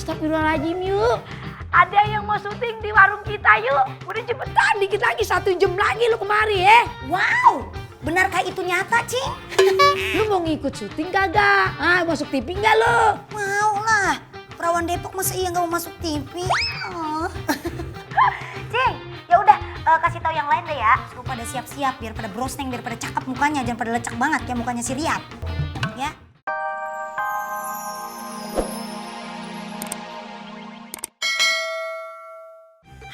Astagfirullahaladzim yuk. Ada yang mau syuting di warung kita yuk. Udah cepetan dikit lagi 1 jam lagi lu kemari ya. Wow, benarkah itu nyata, Cing? Lu mau ngikut syuting kagak? Ah, masuk TV nggak lu? Mau lah. Perawan Depok masa iya nggak mau masuk TV? Oh. Cing, ya udah kasih tahu yang lain deh ya. Suruh pada siap-siap biar pada brosneng, biar pada cakep mukanya, jangan pada lecek banget kayak mukanya si Riyad. Ya.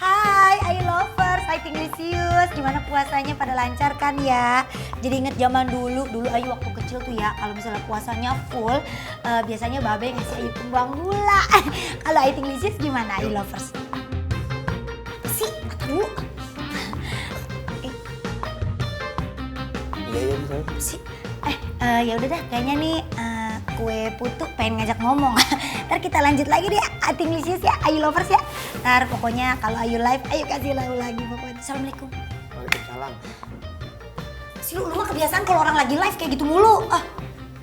Hai, I lovers, I Tinglisius. Gimana puasanya pada lancar kan ya? Jadi inget zaman dulu Ayu waktu kecil tuh ya, kalau misalnya puasanya full, biasanya Babe ngasih Ayu kembang gula. Kalau I Tinglisius gimana, I lovers? Si, dulu. Iya bisa. Si, ya udah dah, kayaknya nih kue putu pengen ngajak ngomong. Ntar kita lanjut lagi deh, I Tinglisius ya, Ayu lovers ya. Ntar pokoknya kalau Ayu live, ayo kasih lagu lagi pokoknya. Assalamualaikum. Waalaikumsalam. Si lu mah kebiasaan kalau orang lagi live kayak gitu mulu. Ah,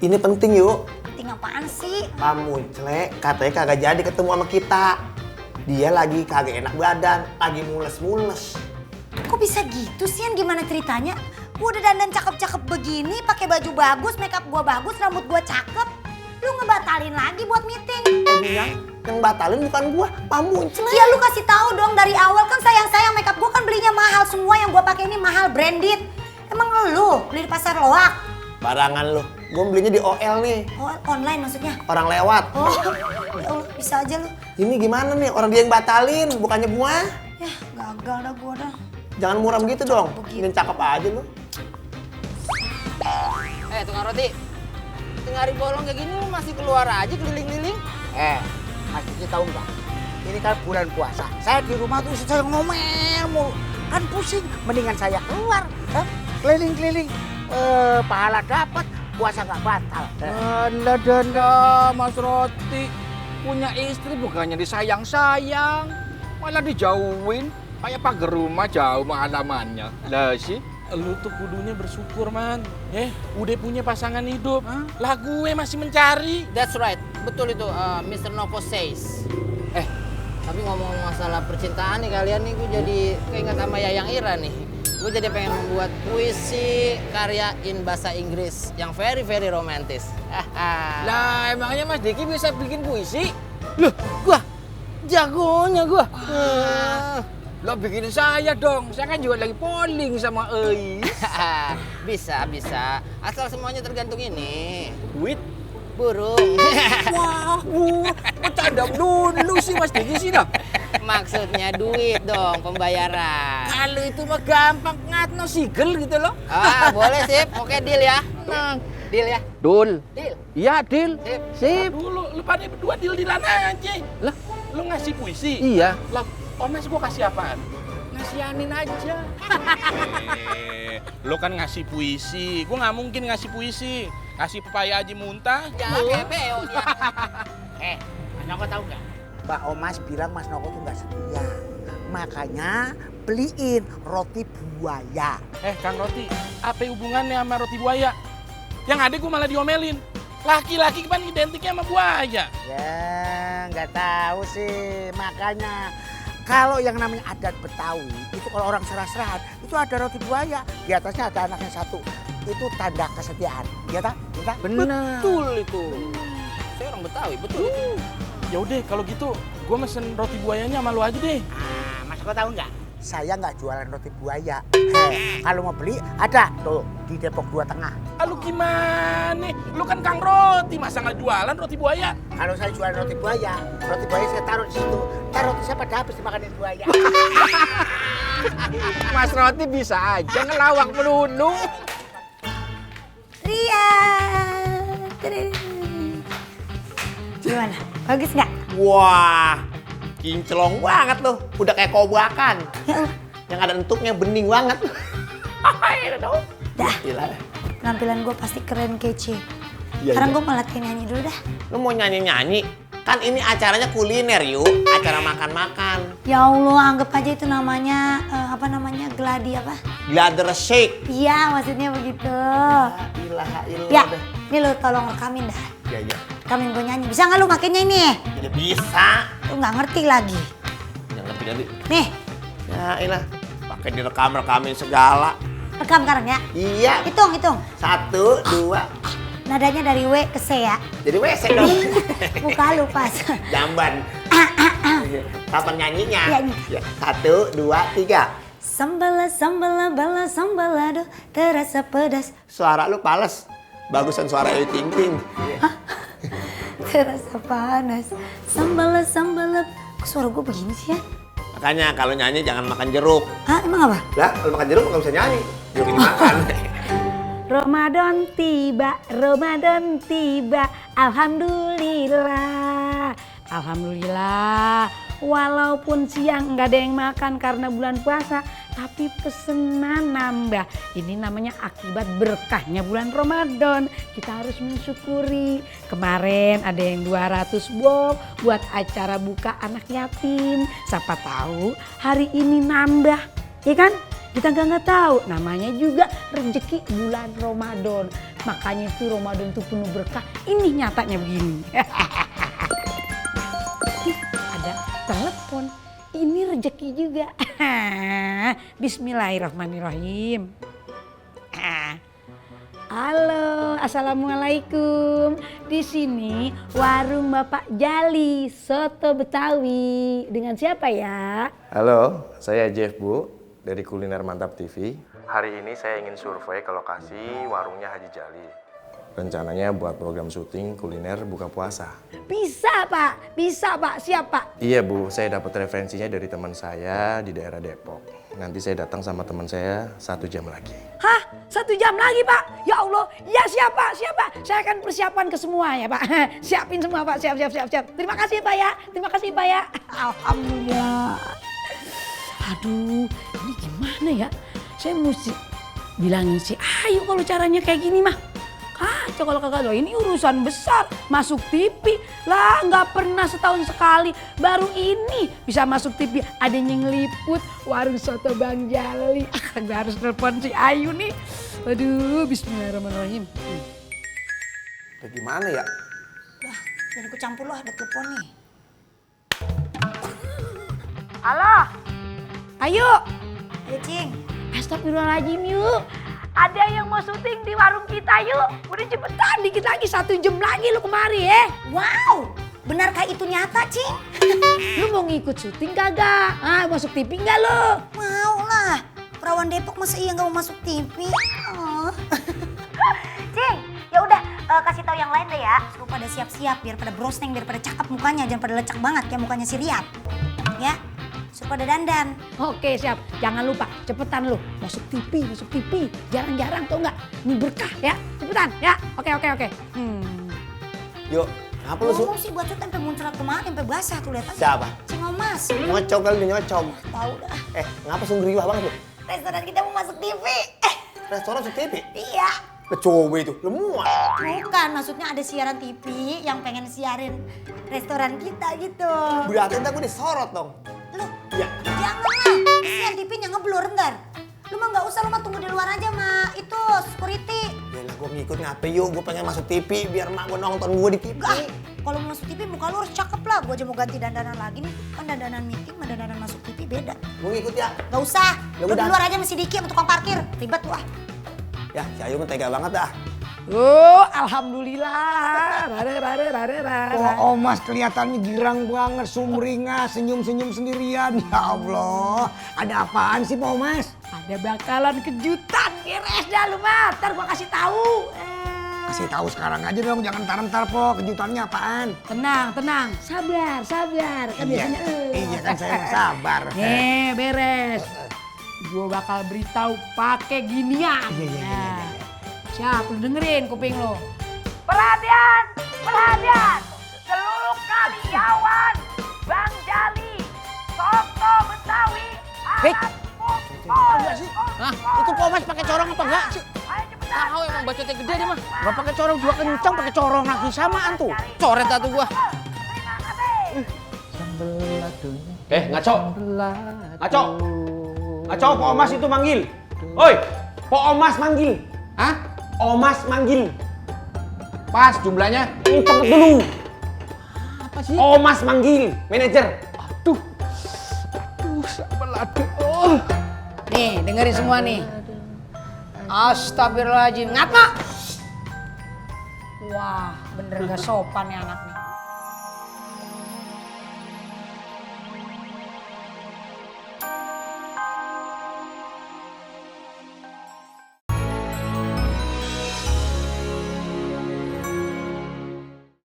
Ini penting yuk. penting apaan sih? Kamu Clek katanya kagak jadi ketemu sama kita. Dia lagi kagak enak badan, lagi mules-mules. Kok bisa gitu sih, Yan? Gimana ceritanya? Gua udah dandan cakep-cakep begini, pakai baju bagus, makeup gua bagus, rambut gua cakep. Lu ngebatalin lagi buat meeting. Yang batalin bukan gua, kamu Clek. Ya lu kasih tahu dong dari awal, kan sayang-sayang makeup gua kan belinya mahal, semua yang gua pakai ini mahal, branded. Emang lu beli di pasar loak? Barangan lu, gua belinya di OL nih. Oh, online maksudnya? Orang lewat. Oh, ya Allah, bisa aja lu. Ini gimana nih, orang dia yang batalin, bukannya gua. Ya, gagal dah gua dah. Jangan muram gitu dong, Begitu. ingin cakep aja lu. Tukang roti. Tengah hari bolong kayak gini lu masih keluar aja keliling-keliling. Mas Diki tahu nggak? Ini kan bulan puasa. Saya di rumah tuh saya ngomel mulu. Kan pusing. Mendingan saya keluar. Keliling-keliling. Pahala dapat, puasa nggak batal. Danda, Mas Roti. Punya istri bukannya disayang-sayang. Malah dijauhin. Kayak pagar rumah jauh mah halamannya. Lah sih. Lu tuh kudunya bersyukur, Man. Udah punya pasangan hidup. Lah gue masih mencari. That's right. Betul itu, Mr. Noko says. Tapi ngomong masalah percintaan nih kalian nih, gue jadi keinget sama Yayang Ira nih. Gue jadi pengen membuat puisi karya in bahasa Inggris yang very romantis. Lah emangnya Mas Diki bisa bikin puisi? Loh, gua jagonya gua. Lo bikinin saya dong. Saya kan juga lagi polling sama Eis. Bisa. Asal semuanya tergantung ini. Duit. Burung. Wah, bercanda dulu sih Mas Diki sih dah. Maksudnya duit dong, pembayaran. Kalau itu mah gampang ngatno sigel gitu loh. Boleh sip. Oke, deal ya. Deal ya. Dul. Deal. Iya, deal. Sip. Dulu, lu pada berdua deal-dealan aja. Lah, lu ngasih puisi? Iya. Lah, Omes gua kasih apaan? Ngasihanin aja. Lu kan ngasih puisi, gua nggak mungkin ngasih puisi. Ngasih pepaya aja muntah. Jangan kayak beo dia. Mas Noko tahu nggak? Mbak Omas bilang Mas Noko tuh nggak setia. Makanya beliin roti buaya. Kang Roti, apa hubungannya sama roti buaya? Yang ada gua malah diomelin. Laki-laki kan identiknya sama buaya. Ya, nggak tahu sih. Makanya kalau yang namanya adat Betawi, itu kalau orang serah-serahan, itu ada roti buaya. Di atasnya ada anaknya satu. Itu tanda kesetiaan. Iya tak? Benar. Betul itu. Saya orang Betawi, betul itu. Ya udah kalau gitu, gua mesen roti buayanya sama lu aja deh. Mas kau tahu nggak? Saya nggak jualan roti buaya. Kalau mau beli, ada tuh di Depok 2 Tengah. Lu gimana? Lu kan Kang Roti, masa nggak jualan roti buaya? Kalau saya jualan roti buaya saya taruh di situ. Ntar roti saya pada habis dimakanin buaya. Mas Roti bisa aja ngelawak melulu. Riyad. Gimana? Bagus nggak? Wah, kinclong banget loh. Udah kayak kobakan. Ya Allah. Yang ada entuknya bening banget. Dah, Gila. penampilan gue pasti keren kece. Iya, Sekarang iya. gue malah kayak nyanyi dulu dah. Lu mau nyanyi-nyanyi? Kan ini acaranya kuliner yuk. Acara makan-makan. Ya Allah, anggap aja itu namanya, gladi apa? Gladder shake. Iya, maksudnya begitu. Ilaha illallah. Ya, ini lo tolong rekamin dah. Iya. Kamin gue nyanyi. Bisa nggak lu makainya ini? Ya bisa. Lu nggak ngerti lagi. Yang ngerti jadi. Nih, Ya ilah. Pakai direkam-rekamin segala. rekam sekarang ya. Iya. Hitung. 1, 2. Nadanya dari W ke C ya. Jadi WC dong. Muka lu pas. Jamban. Kapan nyanyinya? Iya, ini. Ya. 1, 2, 3. Sambala bala sambalado terasa pedas. Suara lu pales. Bagusan suara Ayu Ting Ting. Terasa panas. Sambala. Kok suara gue begini sih ya? Makanya kalau nyanyi jangan makan jeruk. Hah, emang apa? Lah, kalau makan jeruk nggak bisa nyanyi. Jeruk ini makan. Ramadan tiba, Alhamdulillah. Walaupun siang nggak ada yang makan karena bulan puasa, tapi pesenan nambah. Ini namanya akibat berkahnya bulan Ramadan. Kita harus mensyukuri. Kemarin ada yang 200 box buat acara buka anak yatim. Siapa tahu hari ini nambah, ya kan? Kita nggak tahu. Namanya juga rezeki bulan Ramadan. Makanya itu Ramadan itu penuh berkah. Ini nyatanya begini. Ada telepon. Ini rezeki juga. Bismillahirrahmanirrahim. Halo, assalamualaikum. Di sini warung Bapak Jali, soto Betawi. Dengan siapa ya? Halo, saya Jeff Bu dari Kuliner Mantap TV. Hari ini saya ingin survei ke lokasi warungnya Haji Jali. Rencananya buat program syuting kuliner buka puasa. Bisa Pak, siap Pak. Iya Bu, saya dapat referensinya dari teman saya di daerah Depok. Nanti saya datang sama teman saya 1 jam lagi. Hah? 1 jam lagi Pak? Ya Allah, ya siap Pak. Saya akan persiapan ke semua ya Pak. Siapin semua Pak, siap. Terima kasih Pak ya. Alhamdulillah. Aduh, ini gimana ya? Saya mesti bilangin si Ayu kalau caranya kayak gini mah. Kacau kalau kagak loh, ini urusan besar. Masuk TV lah, nggak pernah setahun sekali. Baru ini bisa masuk TV. Ada yang ngeliput warung soto Bang Jali. Gue harus telepon si Ayu nih. Aduh, bismillahirrahmanirrahim. Gimana ya? Dah, jadi aku campur loh, ada telepon nih. Halo, Ayu. Ayo Cing. Astagfirullahaladzim yuk. Ada yang mau syuting di warung kita yuk. Udah cepetan, dikit lagi 1 jam lagi lu kemari ya. Wow, benarkah itu nyata Cing? Lu mau ngikut syuting kagak? Masuk TV nggak lu? Mau lah, perawan Depok masa iya nggak mau masuk TV? Oh. Cing, ya udah kasih tahu yang lain deh ya. Suruh pada siap-siap biar pada brosneng, biar pada cakep mukanya, jangan pada lecak banget kayak mukanya si Riyad. Ya, suruh pada dandan. Oke siap, jangan lupa cepetan lu masuk TV. Jarang-jarang tau nggak? Ini berkah ya, cepetan ya. Oke. Yuk, apa lu Ngomong sih buat tempe muncrat kemarin, tempe basah tuh lihat aja. Siapa? Cing Omas. Nyocok kali dia nyocok. Tahu dah. Ngapa sungguh banget lu? Restoran kita mau masuk TV. Restoran masuk TV? Iya. Coba itu, lu muat. Bukan, maksudnya ada siaran TV yang pengen siarin restoran kita gitu. Berarti ntar gue disorot dong. Lu, Iya. janganlah. Siaran TV-nya ngeblur ntar. Lu mah nggak usah, lu mah tunggu di luar aja mah. Itu security. Yalah gue ngikut ngapain yuk, gue pengen masuk TV biar mak gue nonton gue di TV. Enggak, kalau mau masuk TV muka lu harus cakep lah. Gue aja mau ganti dandanan lagi nih. Kan dandanan meeting sama dandanan masuk TV beda. Gue ngikut ya. Gak usah. Ya Lu di udah. luar aja masih Diki sama tukang parkir. Ribet lu ah. Ya, si Ayu mah tega banget dah. Alhamdulillah. Oh, Mas kelihatannya girang banget, sumringah, senyum-senyum sendirian. Ya Allah, ada apaan sih Pak Mas? Ada bakalan kejutan, beres dah lu mah. Ntar gua kasih tahu. Kasih tahu sekarang aja dong, jangan ntar Po. Kejutannya apaan? Tenang. Sabar. Kan biasanya Iya kan saya nggak sabar. Nih, beres. Gua bakal beritahu pakai ginian. Iya. Siap, lu dengerin kuping lu. Perhatian. Seluruh karyawan Bang Jali, soto Betawi, alat pukul. Hah? Itu Pak Mas pakai corong apa enggak sih? Ayo cepetan. Tahu emang bacotnya gede dia mah. Nggak pakai corong juga kencang, pakai corong lagi samaan tuh. Coret atuh gua. Terima kasih. Ngaco. Pak Omas itu manggil. Oi, Pak Omas manggil. Hah? Omas manggil. Pas jumlahnya. Cepet dulu. Apa sih? Omas manggil, manajer. Aduh. Sabar lagi. Nih, dengerin semua nih. Astagfirullahaladzim. Ngapa? Wah, bener gak sopan ya anak nih.